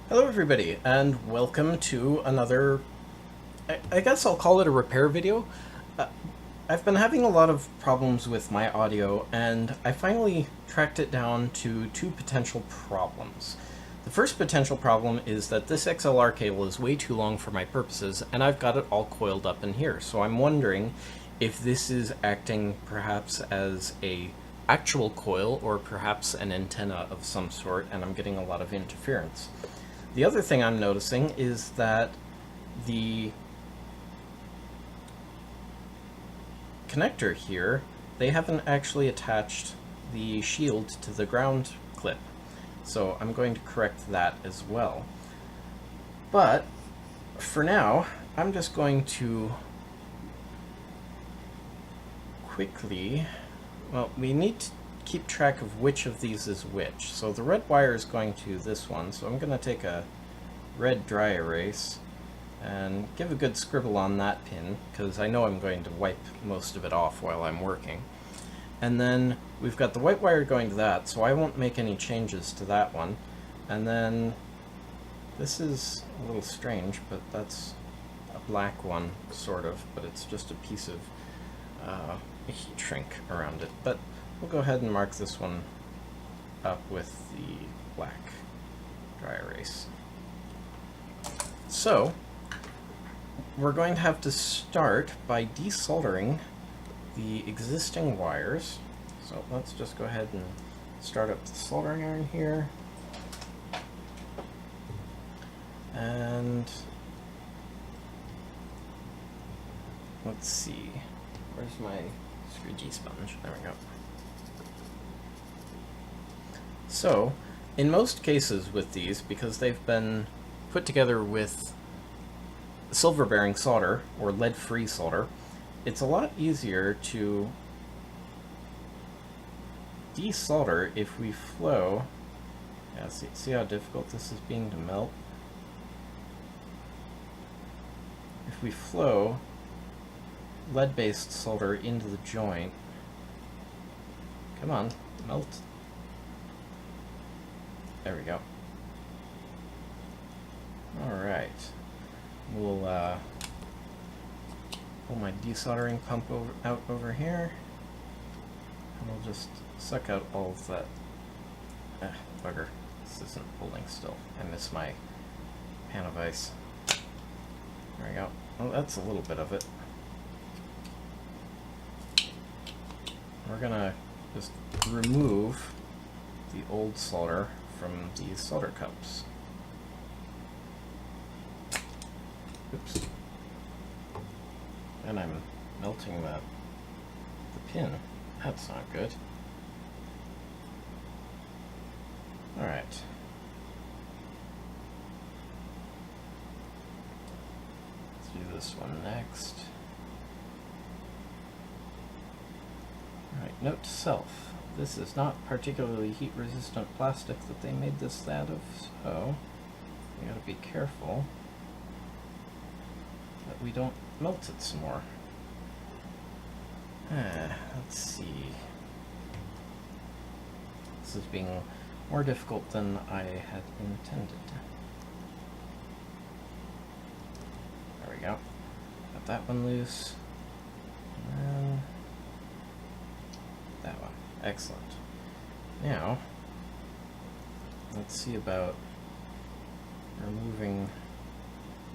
Hello everybody, and welcome to another, I guess I'll call it a repair video. Uh, I've been having a lot of problems with my audio, and I finally tracked it down to two potential problems. The first potential problem is that this XLR cable is way too long for my purposes, and I've got it all coiled up in here, so I'm wondering if this is acting perhaps as a actual coil or perhaps an antenna of some sort, and I'm getting a lot of interference. The other thing I'm noticing is that the connector here, they haven't actually attached the shield to the ground clip. So I'm going to correct that as well. But for now, I'm just going to quickly, well, we need to keep track of which of these is which. So the red wire is going to this one, so I'm going to take a red dry erase and give a good scribble on that pin, because I know I'm going to wipe most of it off while I'm working. And then we've got the white wire going to that, so I won't make any changes to that one. And then this is a little strange, but that's a black one, sort of, but it's just a piece of a heat shrink around it. But we'll go ahead and mark this one up with the black dry erase. So, we're going to have to start by desoldering the existing wires. So let's just go ahead and start up the soldering iron here. And let's see, where's my squeegee sponge? There we go. So, in most cases with these, because they've been put together with silver-bearing solder, or lead-free solder, it's a lot easier to desolder if we flow. Yeah, see how difficult this is being to melt? If we flow lead-based solder into the joint, come on, melt. There we go. Alright. We'll pull my desoldering pump out over here, and we'll just suck out all of that. Bugger. This isn't holding still. I miss my pan of ice. There we go. Well, that's a little bit of it. We're gonna just remove the old solder from these solder cups. Oops. And I'm melting the pin. That's not good. Alright. Let's do this one next. Alright, note to self. This is not particularly heat-resistant plastic that they made this out of, so we gotta be careful that we don't melt it some more. Let's see. This is being more difficult than I had intended. There we go. Got that one loose. And then that one. Excellent. Now, let's see about removing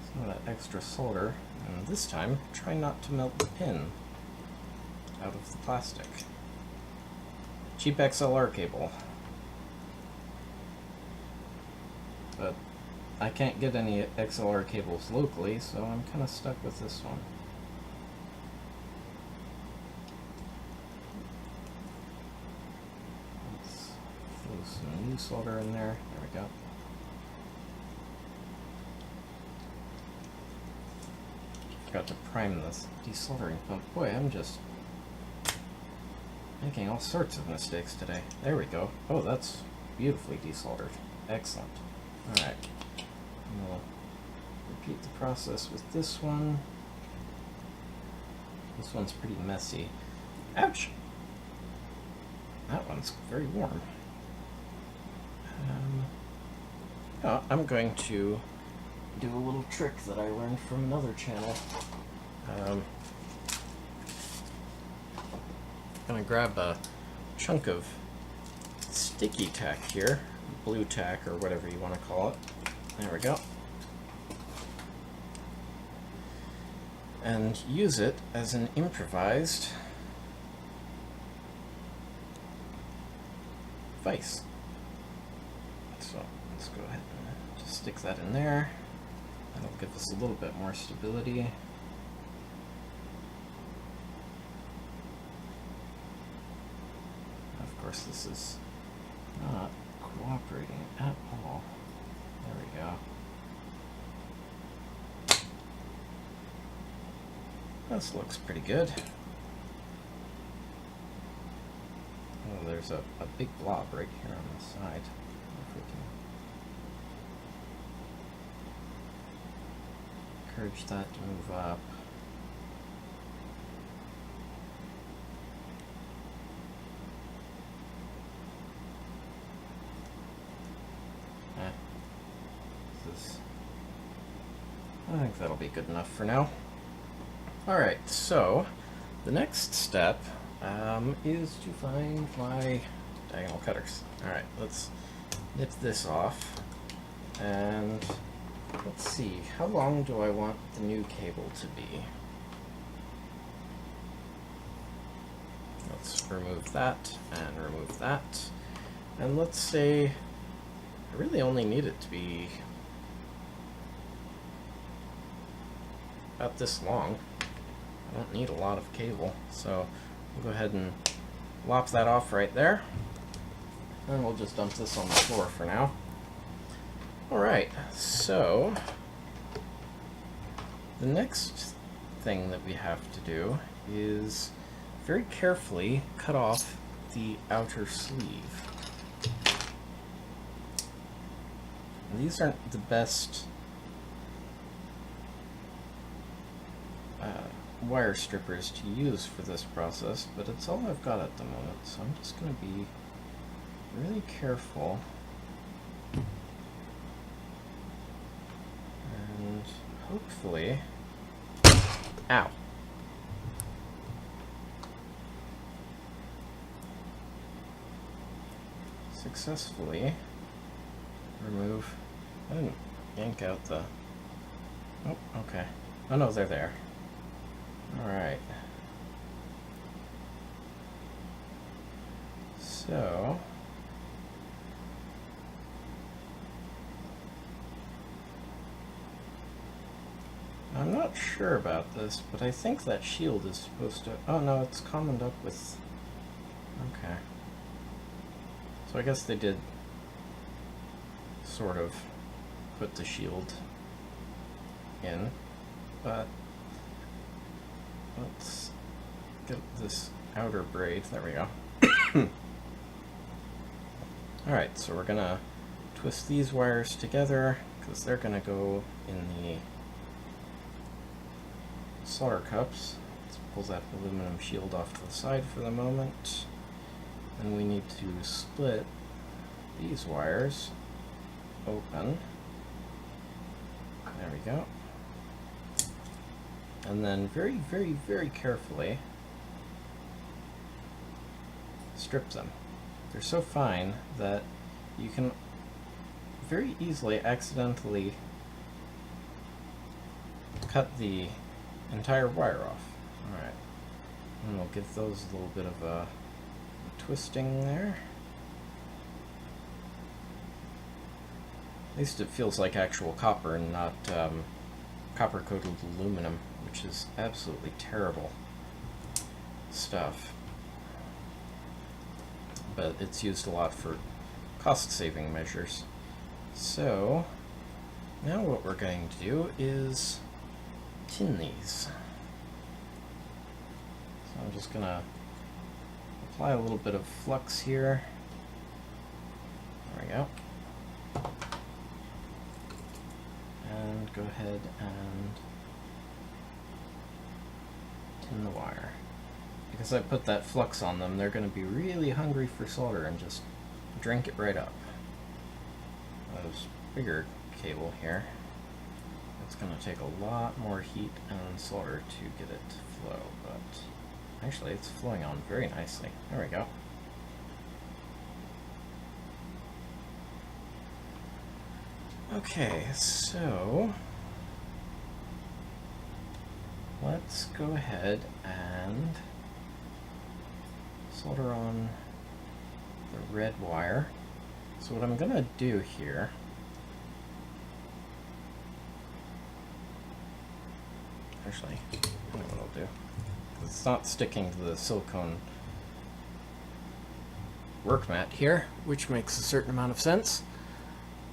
some of that extra solder, and this time try not to melt the pin out of the plastic. Cheap XLR cable. But I can't get any XLR cables locally, so I'm kind of stuck with this one. Let's throw some new solder in there. There we go. Forgot to prime this desoldering pump. Boy, I'm just making all sorts of mistakes today. There we go. Oh, that's beautifully desoldered. Excellent. Alright. We'll repeat the process with this one. This one's pretty messy. Ouch! That one's very warm. I'm going to do a little trick that I learned from another channel. I'm going to grab a chunk of sticky tack here, blue tack or whatever you want to call it. There we go. And use it as an improvised vise. So let's go ahead and just stick that in there. That'll give us a little bit more stability. Of course, this is not cooperating at all. There we go. This looks pretty good. Oh, there's a big blob right here on the side. If we can encourage that to move up. I think that'll be good enough for now. Alright, so the next step is to find my diagonal cutters. Alright, let's nip this off, and let's see, how long do I want the new cable to be? Let's remove that and remove that, and let's say I really only need it to be about this long. I don't need a lot of cable, so we'll go ahead and lop that off right there, and we'll just dump this on the floor for now. Alright, so the next thing that we have to do is very carefully cut off the outer sleeve. And these aren't the best wire strippers to use for this process, but it's all I've got at the moment, so I'm just going to be really careful and hopefully, ow, successfully remove. I didn't yank out the, oh, okay, oh no, they're there. Alright, so I'm not sure about this, but I think that shield is supposed to, oh no, it's commoned up with, okay, so I guess they did sort of put the shield in, but let's get this outer braid. There we go. Alright, so we're gonna twist these wires together because they're gonna go in the solder cups. Let's pull that aluminum shield off to the side for the moment. And we need to split these wires open. There we go. And then very, very, very carefully strip them. They're so fine that you can very easily accidentally cut the entire wire off. Alright, and we'll give those a little bit of a twisting there. At least it feels like actual copper and not copper-coated aluminum, which is absolutely terrible stuff. But it's used a lot for cost-saving measures. So, now what we're going to do is tin these. So I'm just going to apply a little bit of flux here. There we go. And go ahead and tin the wire. Because I put that flux on them, they're going to be really hungry for solder and just drink it right up. That was bigger cable here. It's going to take a lot more heat and solder to get it to flow, but actually it's flowing on very nicely. There we go. Okay, so let's go ahead and solder on the red wire. So what I'm going to do here, actually, I know what I'll do. It's not sticking to the silicone work mat here, which makes a certain amount of sense.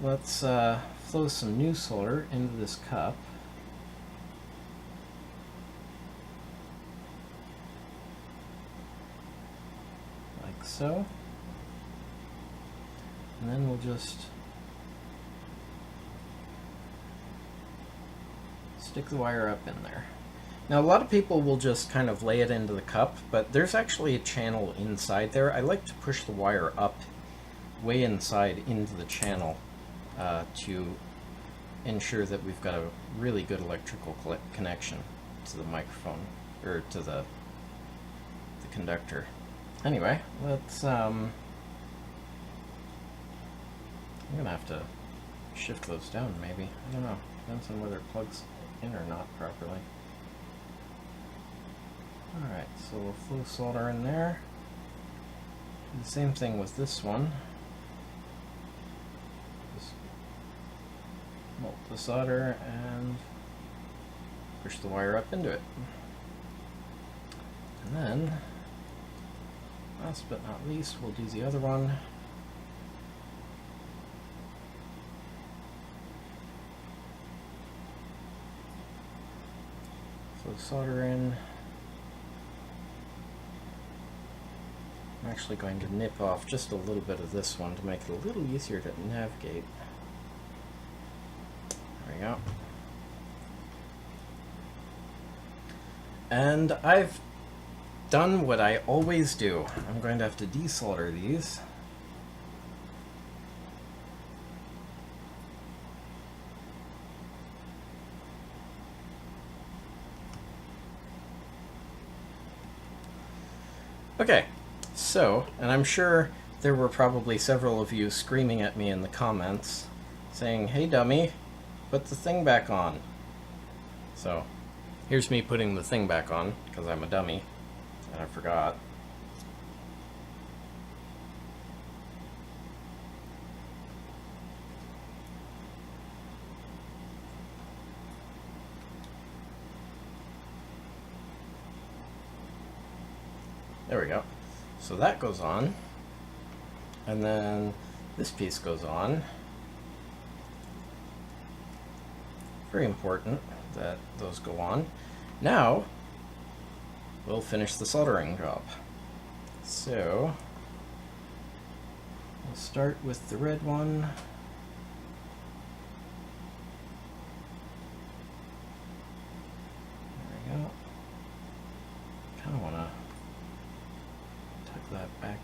Let's flow some new solder into this cup. Like so. And then we'll just stick the wire up in there. Now a lot of people will just kind of lay it into the cup, but there's actually a channel inside there. I like to push the wire up way inside into the channel to ensure that we've got a really good electrical connection to the microphone, or to the conductor. Anyway, let's I'm gonna have to shift those down maybe. I don't know. Depends on whether it plugs in or not properly. Alright, so we'll flow solder in there. Do the same thing with this one. Just melt the solder and push the wire up into it. And then, last but not least, we'll do the other one. Flow solder in. I'm actually going to nip off just a little bit of this one to make it a little easier to navigate. There we go. And I've done what I always do. I'm going to have to desolder these. Okay. So, and I'm sure there were probably several of you screaming at me in the comments saying, "Hey dummy, put the thing back on." So, here's me putting the thing back on, because I'm a dummy, and I forgot. There we go. So that goes on, and then this piece goes on. Very important that those go on. Now, we'll finish the soldering job. So, we'll start with the red one. There we go. Kind of want to that back,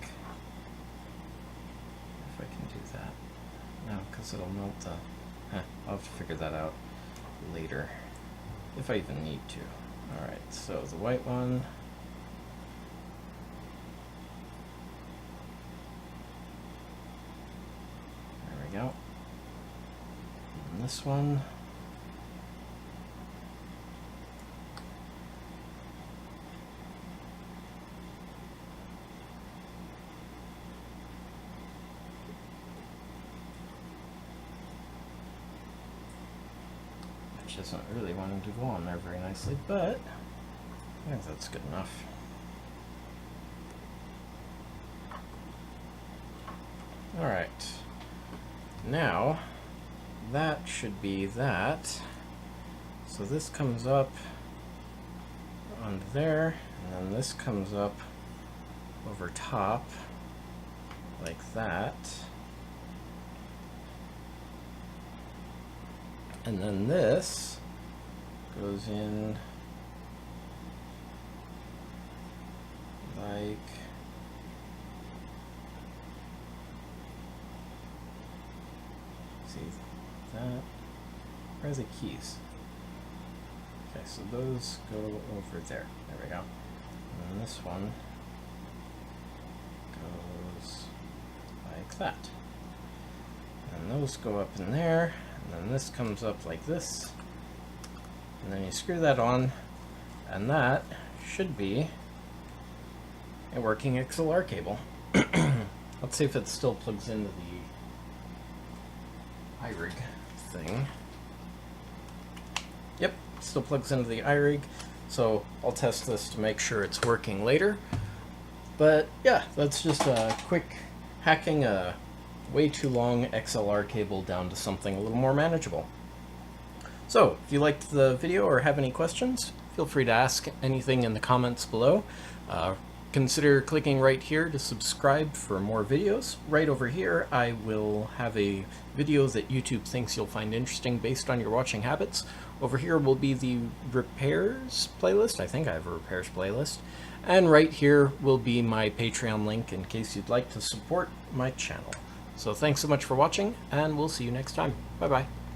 if I can do that. No, because it'll melt the... I'll have to figure that out later, if I even need to. Alright, so the white one. There we go. And this one. Isn't really wanting to go on there very nicely, but I think that's good enough. Alright, now that should be that. So this comes up on there, and then this comes up over top like that. And then this goes in like see, that. Where are the keys? Okay, so those go over there. There we go. And then this one goes like that. And those go up in there, and then this comes up like this. And then you screw that on, and that should be a working XLR cable. Let's see if it still plugs into the iRig thing. Yep, still plugs into the iRig, so I'll test this to make sure it's working later. But yeah, that's just a quick hacking a way too long XLR cable down to something a little more manageable. So, if you liked the video or have any questions, feel free to ask anything in the comments below. Consider clicking right here to subscribe for more videos. Right over here, I will have a video that YouTube thinks you'll find interesting based on your watching habits. Over here will be the repairs playlist. I think I have a repairs playlist. And right here will be my Patreon link in case you'd like to support my channel. So thanks so much for watching, and we'll see you next time. Bye-bye.